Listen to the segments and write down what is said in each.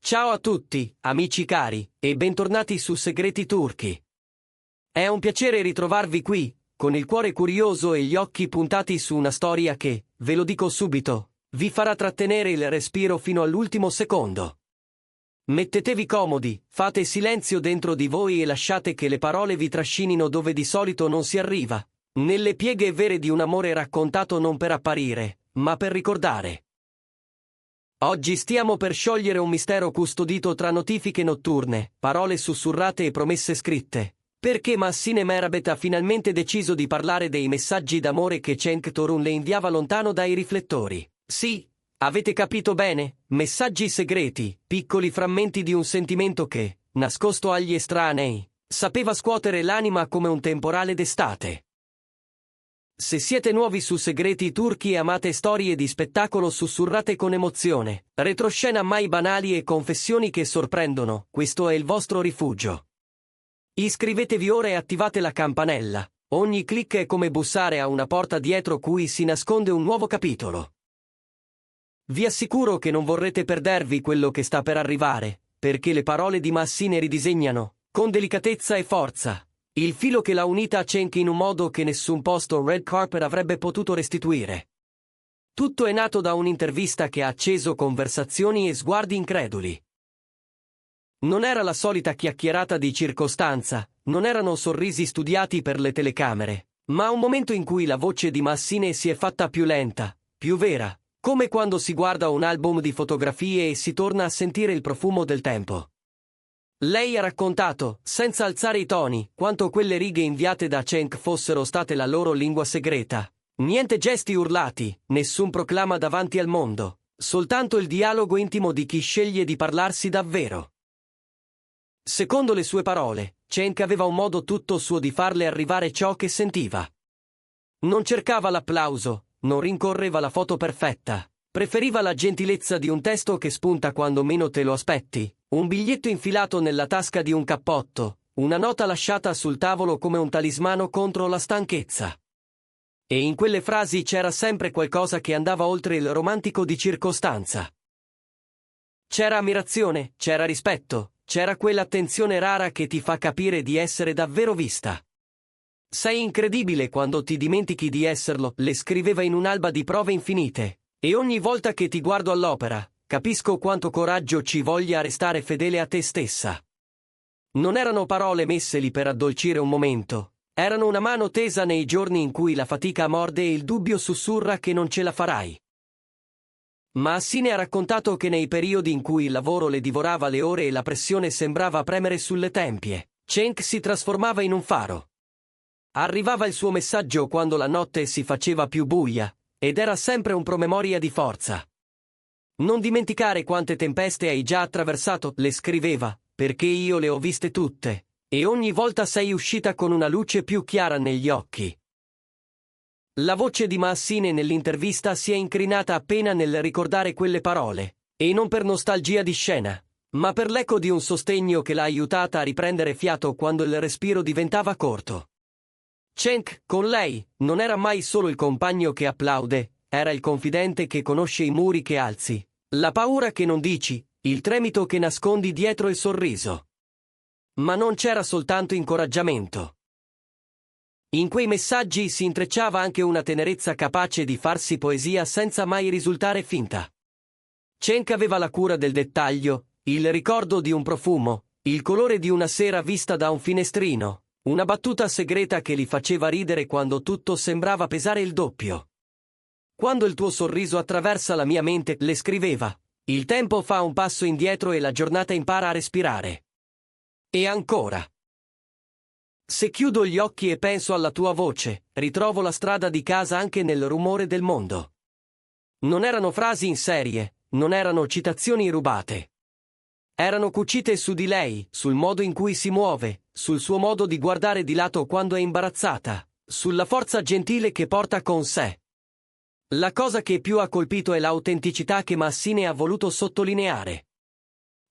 Ciao a tutti, amici cari, e bentornati su Segreti Turchi. È un piacere ritrovarvi qui, con il cuore curioso e gli occhi puntati su una storia che, ve lo dico subito, vi farà trattenere il respiro fino all'ultimo secondo. Mettetevi comodi, fate silenzio dentro di voi e lasciate che le parole vi trascinino dove di solito non si arriva, nelle pieghe vere di un amore raccontato non per apparire, ma per ricordare. Oggi stiamo per sciogliere un mistero custodito tra notifiche notturne, parole sussurrate e promesse scritte. Perché Massine Merabet ha finalmente deciso di parlare dei messaggi d'amore che Cenk Torun le inviava lontano dai riflettori. Sì, avete capito bene, messaggi segreti, piccoli frammenti di un sentimento che, nascosto agli estranei, sapeva scuotere l'anima come un temporale d'estate. Se siete nuovi su Segreti Turchi e amate storie di spettacolo sussurrate con emozione, retroscena mai banali e confessioni che sorprendono, questo è il vostro rifugio. Iscrivetevi ora e attivate la campanella. Ogni click è come bussare a una porta dietro cui si nasconde un nuovo capitolo. Vi assicuro che non vorrete perdervi quello che sta per arrivare, perché le parole di Massine ridisegnano, con delicatezza e forza, il filo che l'ha unita a Cenk in un modo che nessun posto red carpet avrebbe potuto restituire. Tutto è nato da un'intervista che ha acceso conversazioni e sguardi increduli. Non era la solita chiacchierata di circostanza, non erano sorrisi studiati per le telecamere, ma un momento in cui la voce di Massine si è fatta più lenta, più vera, come quando si guarda un album di fotografie e si torna a sentire il profumo del tempo. Lei ha raccontato, senza alzare i toni, quanto quelle righe inviate da Cenk fossero state la loro lingua segreta. Niente gesti urlati, nessun proclama davanti al mondo, soltanto il dialogo intimo di chi sceglie di parlarsi davvero. Secondo le sue parole, Cenk aveva un modo tutto suo di farle arrivare ciò che sentiva. Non cercava l'applauso, non rincorreva la foto perfetta, preferiva la gentilezza di un testo che spunta quando meno te lo aspetti, un biglietto infilato nella tasca di un cappotto, una nota lasciata sul tavolo come un talismano contro la stanchezza. E in quelle frasi c'era sempre qualcosa che andava oltre il romantico di circostanza. C'era ammirazione, c'era rispetto, c'era quell'attenzione rara che ti fa capire di essere davvero vista. Sei incredibile quando ti dimentichi di esserlo, le scriveva in un'alba di prove infinite, e ogni volta che ti guardo all'opera, capisco quanto coraggio ci voglia a restare fedele a te stessa. Non erano parole messe lì per addolcire un momento, erano una mano tesa nei giorni in cui la fatica morde e il dubbio sussurra che non ce la farai. Massine ha raccontato che nei periodi in cui il lavoro le divorava le ore e la pressione sembrava premere sulle tempie, Cenk si trasformava in un faro. Arrivava il suo messaggio quando la notte si faceva più buia, ed era sempre un promemoria di forza. Non dimenticare quante tempeste hai già attraversato, le scriveva, perché io le ho viste tutte, e ogni volta sei uscita con una luce più chiara negli occhi. La voce di Massine nell'intervista si è incrinata appena nel ricordare quelle parole, e non per nostalgia di scena, ma per l'eco di un sostegno che l'ha aiutata a riprendere fiato quando il respiro diventava corto. Cenk, con lei, non era mai solo il compagno che applaude, era il confidente che conosce i muri che alzi, la paura che non dici, il tremito che nascondi dietro il sorriso. Ma non c'era soltanto incoraggiamento. In quei messaggi si intrecciava anche una tenerezza capace di farsi poesia senza mai risultare finta. Cenk aveva la cura del dettaglio, il ricordo di un profumo, il colore di una sera vista da un finestrino, una battuta segreta che li faceva ridere quando tutto sembrava pesare il doppio. Quando il tuo sorriso attraversa la mia mente, le scriveva, il tempo fa un passo indietro e la giornata impara a respirare. E ancora. Se chiudo gli occhi e penso alla tua voce, ritrovo la strada di casa anche nel rumore del mondo. Non erano frasi in serie, non erano citazioni rubate. Erano cucite su di lei, sul modo in cui si muove, sul suo modo di guardare di lato quando è imbarazzata, sulla forza gentile che porta con sé. La cosa che più ha colpito è l'autenticità che Massine ha voluto sottolineare.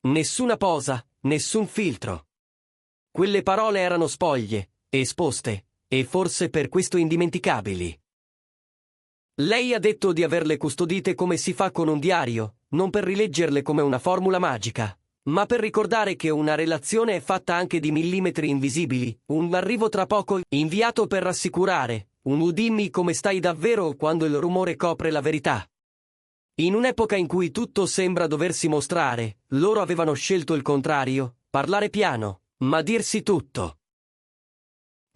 Nessuna posa, nessun filtro. Quelle parole erano spoglie, esposte, e forse per questo indimenticabili. Lei ha detto di averle custodite come si fa con un diario, non per rileggerle come una formula magica, ma per ricordare che una relazione è fatta anche di millimetri invisibili, un arrivo tra poco inviato per rassicurare, un dimmi come stai davvero quando il rumore copre la verità. In un'epoca in cui tutto sembra doversi mostrare, loro avevano scelto il contrario, parlare piano, ma dirsi tutto.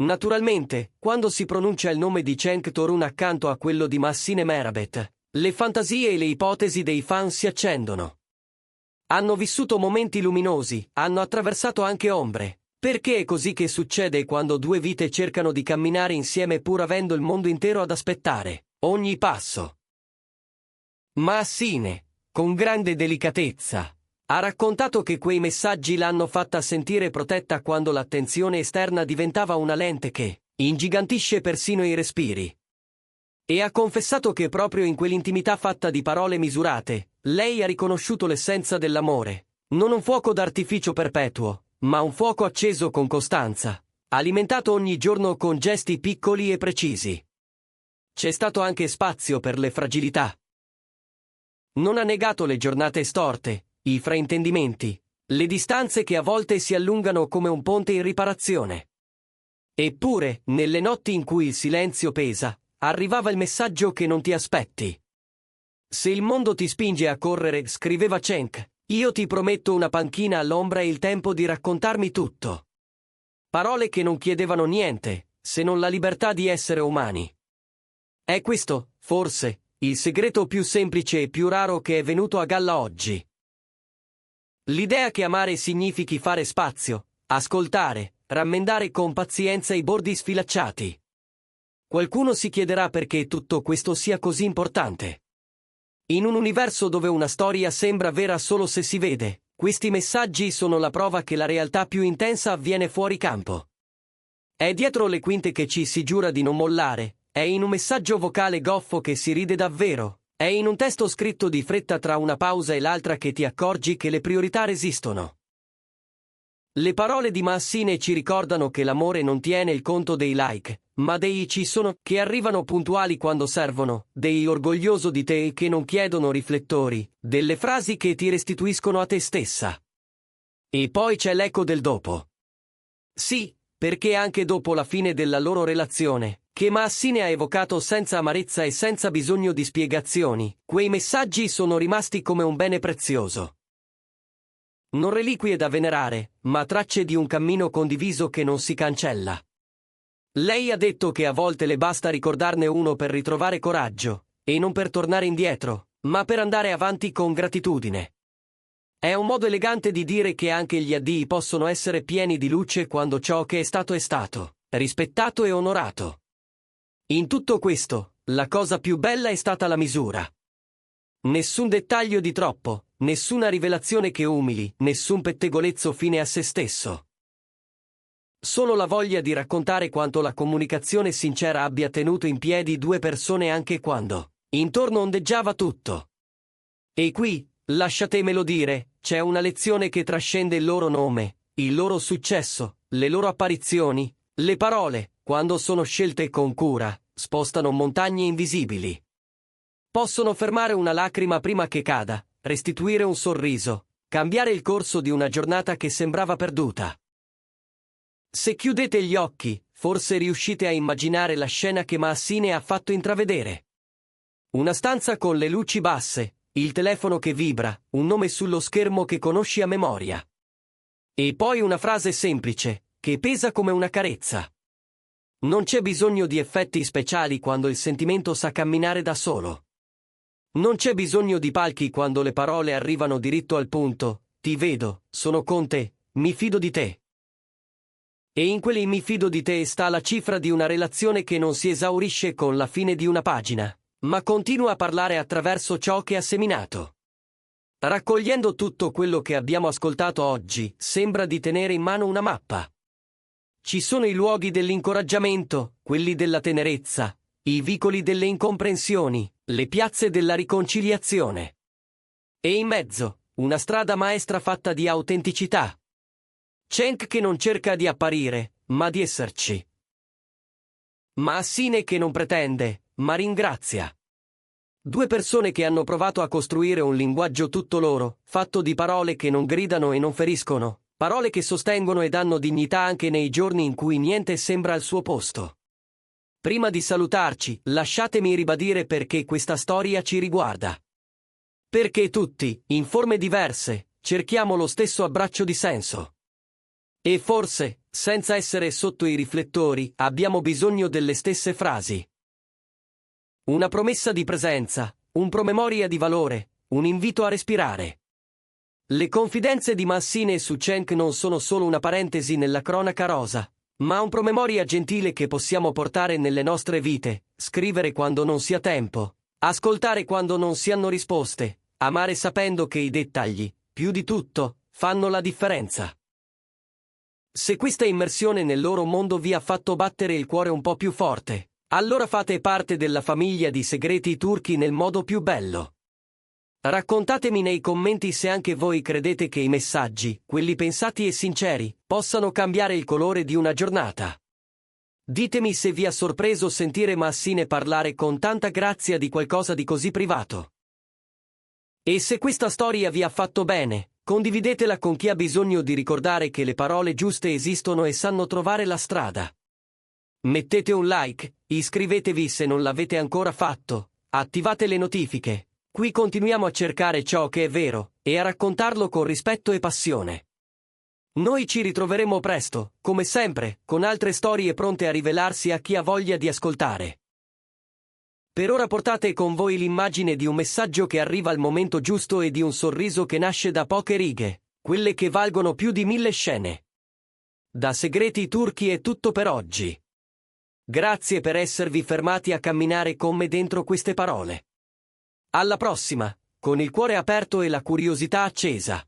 Naturalmente, quando si pronuncia il nome di Cenk Torun accanto a quello di Massine Merabet, le fantasie e le ipotesi dei fan si accendono. Hanno vissuto momenti luminosi, hanno attraversato anche ombre. Perché è così che succede quando due vite cercano di camminare insieme pur avendo il mondo intero ad aspettare, ogni passo. Massine, con grande delicatezza, ha raccontato che quei messaggi l'hanno fatta sentire protetta quando l'attenzione esterna diventava una lente che ingigantisce persino i respiri. E ha confessato che proprio in quell'intimità fatta di parole misurate, lei ha riconosciuto l'essenza dell'amore, non un fuoco d'artificio perpetuo, ma un fuoco acceso con costanza, alimentato ogni giorno con gesti piccoli e precisi. C'è stato anche spazio per le fragilità. Non ha negato le giornate storte, i fraintendimenti, le distanze che a volte si allungano come un ponte in riparazione. Eppure, nelle notti in cui il silenzio pesa, arrivava il messaggio che non ti aspetti. Se il mondo ti spinge a correre, scriveva Cenk, io ti prometto una panchina all'ombra e il tempo di raccontarmi tutto. Parole che non chiedevano niente, se non la libertà di essere umani. È questo, forse, il segreto più semplice e più raro che è venuto a galla oggi. L'idea che amare significhi fare spazio, ascoltare, rammendare con pazienza i bordi sfilacciati. Qualcuno si chiederà perché tutto questo sia così importante. In un universo dove una storia sembra vera solo se si vede, questi messaggi sono la prova che la realtà più intensa avviene fuori campo. È dietro le quinte che ci si giura di non mollare, è in un messaggio vocale goffo che si ride davvero, è in un testo scritto di fretta tra una pausa e l'altra che ti accorgi che le priorità resistono. Le parole di Massine ci ricordano che l'amore non tiene il conto dei like, ma dei ci sono che arrivano puntuali quando servono, dei orgoglioso di te che non chiedono riflettori, delle frasi che ti restituiscono a te stessa. E poi c'è l'eco del dopo. Sì, perché anche dopo la fine della loro relazione, che Massine ha evocato senza amarezza e senza bisogno di spiegazioni, quei messaggi sono rimasti come un bene prezioso. Non reliquie da venerare, ma tracce di un cammino condiviso che non si cancella. Lei ha detto che a volte le basta ricordarne uno per ritrovare coraggio, e non per tornare indietro, ma per andare avanti con gratitudine. È un modo elegante di dire che anche gli addii possono essere pieni di luce quando ciò che è stato, rispettato e onorato. In tutto questo, la cosa più bella è stata la misura. Nessun dettaglio di troppo, nessuna rivelazione che umili, nessun pettegolezzo fine a se stesso. Solo la voglia di raccontare quanto la comunicazione sincera abbia tenuto in piedi due persone anche quando intorno ondeggiava tutto. E qui, lasciatemelo dire, c'è una lezione che trascende il loro nome, il loro successo, le loro apparizioni, le parole, quando sono scelte con cura, spostano montagne invisibili. Possono fermare una lacrima prima che cada, restituire un sorriso, cambiare il corso di una giornata che sembrava perduta. Se chiudete gli occhi, forse riuscite a immaginare la scena che Massine ha fatto intravedere. Una stanza con le luci basse, il telefono che vibra, un nome sullo schermo che conosci a memoria. E poi una frase semplice, che pesa come una carezza. Non c'è bisogno di effetti speciali quando il sentimento sa camminare da solo. Non c'è bisogno di palchi quando le parole arrivano diritto al punto, ti vedo, sono con te, mi fido di te. E in quel mi fido di te sta la cifra di una relazione che non si esaurisce con la fine di una pagina, ma continua a parlare attraverso ciò che ha seminato. Raccogliendo tutto quello che abbiamo ascoltato oggi, sembra di tenere in mano una mappa. Ci sono i luoghi dell'incoraggiamento, quelli della tenerezza, i vicoli delle incomprensioni, le piazze della riconciliazione. E in mezzo, una strada maestra fatta di autenticità. Cenk che non cerca di apparire, ma di esserci. Massine che non pretende, ma ringrazia. Due persone che hanno provato a costruire un linguaggio tutto loro, fatto di parole che non gridano e non feriscono, parole che sostengono e danno dignità anche nei giorni in cui niente sembra al suo posto. Prima di salutarci, lasciatemi ribadire perché questa storia ci riguarda. Perché tutti, in forme diverse, cerchiamo lo stesso abbraccio di senso. E forse, senza essere sotto i riflettori, abbiamo bisogno delle stesse frasi. Una promessa di presenza, un promemoria di valore, un invito a respirare. Le confidenze di Massine su Cenk non sono solo una parentesi nella cronaca rosa, ma un promemoria gentile che possiamo portare nelle nostre vite, scrivere quando non sia tempo, ascoltare quando non si hanno risposte, amare sapendo che i dettagli, più di tutto, fanno la differenza. Se questa immersione nel loro mondo vi ha fatto battere il cuore un po' più forte, allora fate parte della famiglia di Segreti Turchi nel modo più bello. Raccontatemi nei commenti se anche voi credete che i messaggi, quelli pensati e sinceri, possano cambiare il colore di una giornata. Ditemi se vi ha sorpreso sentire Massine parlare con tanta grazia di qualcosa di così privato. E se questa storia vi ha fatto bene, condividetela con chi ha bisogno di ricordare che le parole giuste esistono e sanno trovare la strada. Mettete un like, iscrivetevi se non l'avete ancora fatto, attivate le notifiche. Qui continuiamo a cercare ciò che è vero, e a raccontarlo con rispetto e passione. Noi ci ritroveremo presto, come sempre, con altre storie pronte a rivelarsi a chi ha voglia di ascoltare. Per ora portate con voi l'immagine di un messaggio che arriva al momento giusto e di un sorriso che nasce da poche righe, quelle che valgono più di 1000 scene. Da Segreti Turchi è tutto per oggi. Grazie per esservi fermati a camminare con me dentro queste parole. Alla prossima, con il cuore aperto e la curiosità accesa.